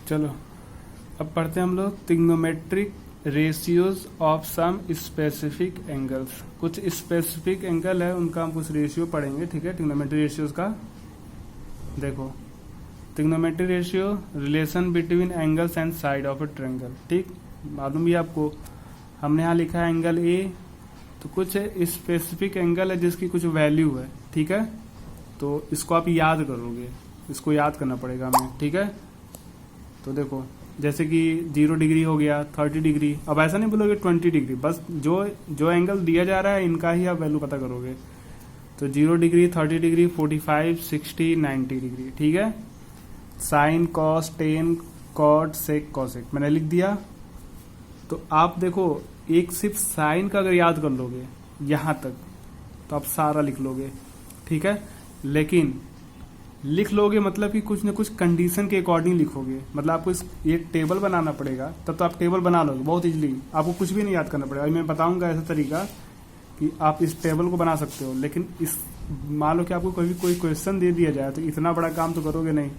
चलो अब पढ़ते हैं हम लोग trigonometric ratios of some specific angles. कुछ स्पेसिफिक एंगल है उनका हम कुछ रेशियो पढ़ेंगे, ठीक है। ट्रिग्नोमेट्रिक रेशियोज का देखो, trigonometric ratio relation between angles and side of A triangle, ठीक। मालूम ही आपको, हमने यहाँ लिखा है एंगल ए, तो कुछ स्पेसिफिक एंगल है जिसकी कुछ वैल्यू है, ठीक है। तो इसको आप याद करोगे, इसको याद करना पड़ेगा हमें, ठीक है। तो देखो जैसे कि 0 डिग्री हो गया, 30 डिग्री। अब ऐसा नहीं बोलोगे 20 डिग्री, बस जो एंगल दिया जा रहा है इनका ही आप वैल्यू पता करोगे। तो 0 डिग्री, 30 डिग्री, 45, 60, 90 डिग्री, ठीक है। साइन, कॉस, टेन, कॉट, सेक, कॉसेक मैंने लिख दिया। तो आप देखो, एक सिर्फ साइन का अगर याद कर लोगे यहां तक तो आप सारा लिख लोगे, ठीक है। लेकिन लिख लोगे मतलब कि कुछ न कुछ कंडीशन के अकॉर्डिंग लिखोगे, मतलब आपको ये टेबल बनाना पड़ेगा, तब तो आप टेबल बना लोगे बहुत इजीली, आपको कुछ भी नहीं याद करना पड़ेगा। मैं बताऊंगा ऐसा तरीका कि आप इस टेबल को बना सकते हो। लेकिन इस मान लो कि आपको कभी कोई क्वेश्चन दे दिया जाए तो इतना बड़ा काम तो करोगे नहीं,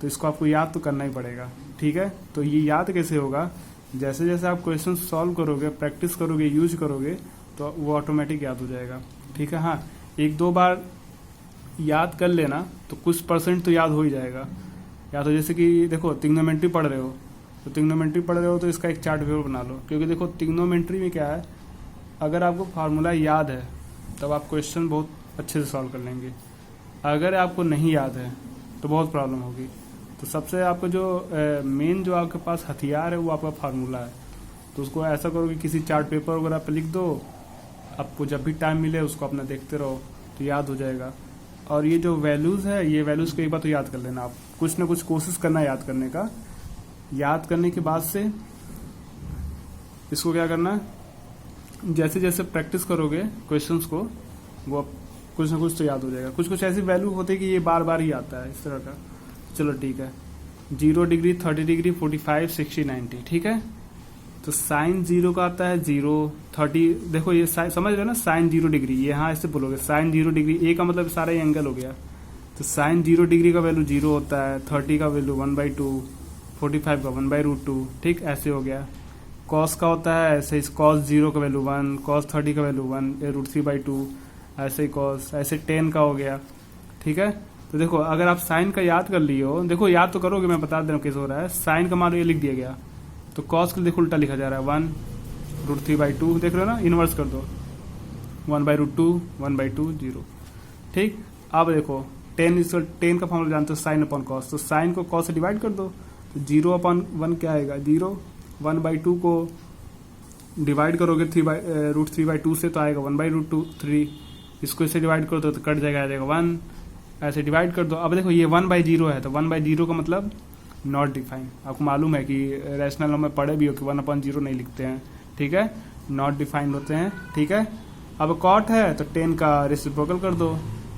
तो इसको आपको याद तो करना ही पड़ेगा, ठीक है। तो ये याद कैसे होगा, जैसे जैसे आप क्वेश्चन सॉल्व करोगे, प्रैक्टिस करोगे, यूज करोगे, तो वो ऑटोमेटिक याद हो जाएगा, ठीक है। हाँ, एक दो बार याद कर लेना तो कुछ परसेंट तो याद हो ही जाएगा। या तो जैसे कि देखो ट्रिग्नोमेट्री पढ़ रहे हो, तो ट्रिग्नोमेट्री पढ़ रहे हो तो इसका एक चार्ट पेपर बना लो, क्योंकि देखो ट्रिग्नोमेट्री में क्या है, अगर आपको फार्मूला याद है तब आप क्वेश्चन बहुत अच्छे से सॉल्व कर लेंगे। अगर आपको नहीं याद है तो बहुत प्रॉब्लम होगी। तो सबसे आपको जो मेन जो आपके पास हथियार है वो आपका फार्मूला है। तो उसको ऐसा करो कि किसी चार्ट पेपर वगैरह पे लिख दो, आपको जब भी टाइम मिले उसको अपना देखते रहो तो याद हो जाएगा। और ये जो वैल्यूज है, ये वैल्यूज को एक बार तो याद कर लेना, आप कुछ ना कुछ कोशिश करना याद करने का। याद करने के बाद से इसको क्या करना, जैसे जैसे प्रैक्टिस करोगे क्वेश्चंस को, वो कुछ ना कुछ तो याद हो जाएगा। कुछ कुछ ऐसी वैल्यू होती है कि ये बार बार ही आता है, इस तरह का। चलो ठीक है, 0 डिग्री, 30 डिग्री, 45, 60, 90, ठीक है। तो साइन 0 का आता है 0, 30, देखो ये समझ रहे हो ना, साइन 0 डिग्री, ये हाँ ऐसे बोलोगे साइन 0 डिग्री, ए का मतलब सारा एंगल हो गया। तो साइन 0 डिग्री का वैल्यू 0 होता है, 30 का वैल्यू 1/2, 45 का 1/√2, ठीक, ऐसे हो गया। कॉस का होता है ऐसे, कॉस 0 का वैल्यू 1, कॉस 30 का वैल्यू 1, √3/2, ऐसे ही कॉस, ऐसे 10 का हो गया, ठीक है। तो देखो अगर आप साइन का याद कर लिए हो, देखो याद तो करोगे, मैं बता दे रहा हूँ कैसे हो रहा है। साइन का मान लो ये लिख दिया गया, तो कॉस के लिए देखो उल्टा लिखा जा रहा है 1 √3/2, देख रहे हो ना, इनवर्स कर दो 1/√2, 1/2, 0, ठीक। अब देखो 10 का फॉर्मूला जानते हो, साइन अपॉन कॉस, तो साइन को कॉस से डिवाइड कर दो, तो 0/1 क्या आएगा 0, 1/2 को डिवाइड करोगे √3/2 से तो आएगा 1/√3, इसको इससे डिवाइड कर दो तो कट जाएगा, आ जाएगा 1, ऐसे डिवाइड कर दो। अब देखो ये 1/0 है, तो 1/0 का मतलब नॉट डिफाइंड। आपको मालूम है कि रैशनल में पढ़े भी हो कि 1/0 नहीं लिखते हैं, ठीक है, नॉट डिफाइंड होते हैं, ठीक है। अब कॉट है तो 10 का रेसिप्रोकल कर दो,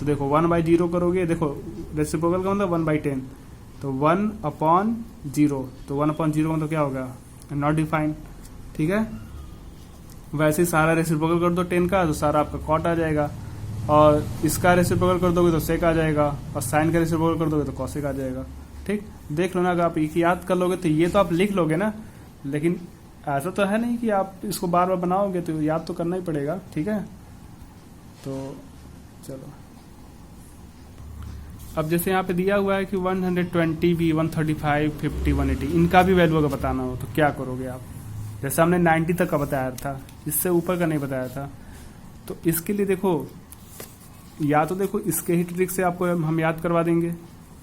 तो देखो 1/0 करोगे, देखो रेसिप्रोकल का मतलब 1/10, तो 1/0, तो 1/0 मतलब क्या होगा, नॉट डिफाइंड, ठीक है। वैसे ही सारा रेसिप्रोकल कर दो 10 का, तो सारा आपका कॉट आ जाएगा, और इसका रेसिप्रोकल कर दोगे तो सेक आ जाएगा, और साइन का रेसिप्रोकल कर दोगे तो कॉसेक आ जाएगा, ठीक। देख लो ना, अगर आप एक याद कर लोगे तो ये तो आप लिख लोगे ना, लेकिन ऐसा तो है नहीं कि आप इसको बार बार बनाओगे, तो याद तो करना ही पड़ेगा, ठीक है। तो चलो अब जैसे यहाँ पे दिया हुआ है कि 120 भी, 135, 50, 180, इनका भी वैल्यू अगर बताना हो तो क्या करोगे आप। जैसे हमने 90 तक का बताया था, इससे ऊपर का नहीं बताया था। तो इसके लिए देखो, या तो देखो इसके ही ट्रिक से आपको हम याद करवा देंगे,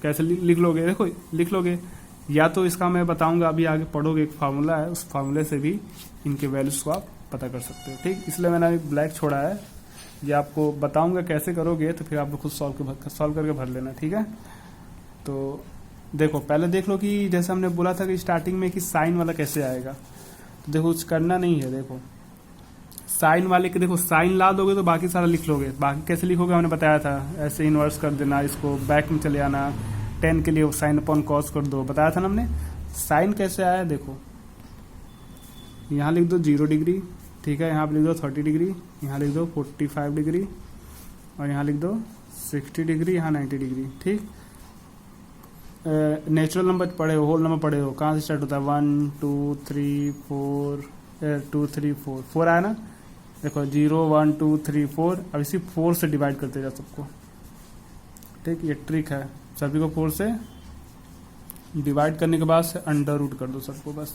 कैसे लिख लोगे, देखो लिख लोगे, या तो इसका मैं बताऊंगा, अभी आगे पढ़ोगे, एक फार्मूला है, उस फार्मूले से भी इनके वैल्यूज को आप पता कर सकते हो, ठीक। इसलिए मैंने ब्लैक छोड़ा है, ये आपको बताऊंगा कैसे करोगे, तो फिर आप खुद सॉल्व करके भर लेना, ठीक है। तो देखो पहले देख लो कि जैसे हमने बोला था कि स्टार्टिंग में कि साइन वाला कैसे आएगा, तो देखो कुछ करना नहीं है। देखो साइन वाले के, देखो साइन ला दोगे तो बाकी सारा लिख लोगे, बाकी कैसे लिखोगे हमने बताया था, ऐसे इन्वर्स कर देना, इसको बैक में चले आना, 10 के लिए साइन अपॉन कॉस कर दो, बताया था ना हमने। साइन कैसे आया, देखो यहाँ लिख दो 0 डिग्री, ठीक है, यहाँ पे लिख दो 30 डिग्री, यहाँ लिख दो 45 डिग्री, और यहाँ लिख दो 60 डिग्री, यहाँ 90 डिग्री, ठीक। नेचुरल नंबर पढ़े हो, होल नंबर पढ़े हो, कहाँ से स्टार्ट होता है, 1 2 3 4, 2 3 4, 4 आया ना, देखो 0 1 2 3 4, अब इसी 4 से डिवाइड करते जा सबको, ठीक, ये ट्रिक है, सभी को 4 से डिवाइड करने के बाद से अंडर रूट कर दो सबको, बस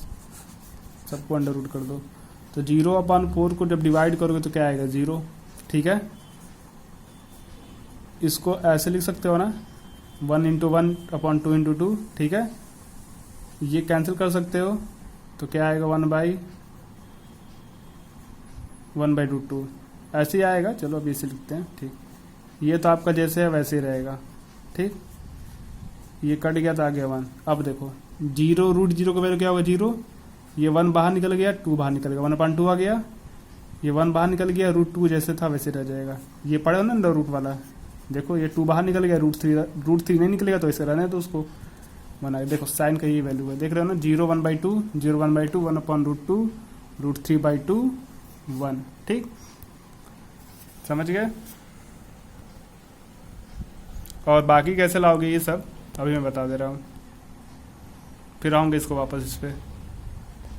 सबको अंडर रूट कर दो, तो 0/4 को जब डिवाइड करोगे तो क्या आएगा, 0, ठीक है। इसको ऐसे लिख सकते हो ना, 1 × 1/2 × 2, ठीक है, ये कैंसिल कर सकते हो, तो क्या आएगा, 1/2, ऐसे ही आएगा, चलो अभी इसे लिखते हैं, ठीक, ये तो आपका जैसे है वैसे ही रहेगा, ठीक, ये कट गया तो आ गया 1, अब देखो 0 √0 का वैल्यू क्या होगा, 0, ये 1 बाहर निकल गया, 2 बाहर निकल गया, 1/2 आ गया, ये 1 बाहर निकल गया, √2 जैसे था वैसे रह जाएगा, ये पढ़े हो ना अंडर रूट वाला, देखो ये 2 बाहर निकल गया, √3 नहीं निकलेगा तो ऐसे रहने तो उसको बना, देखो साइन का ये वैल्यू है, देख रहे हो ना, 0 1/2, 0 1/2, 1/√2, √3/2, 1, ठीक, समझ गए। और बाकी कैसे लाओगे ये सब अभी मैं बता दे रहा हूँ, फिर आऊँगे इसको वापस इस पर।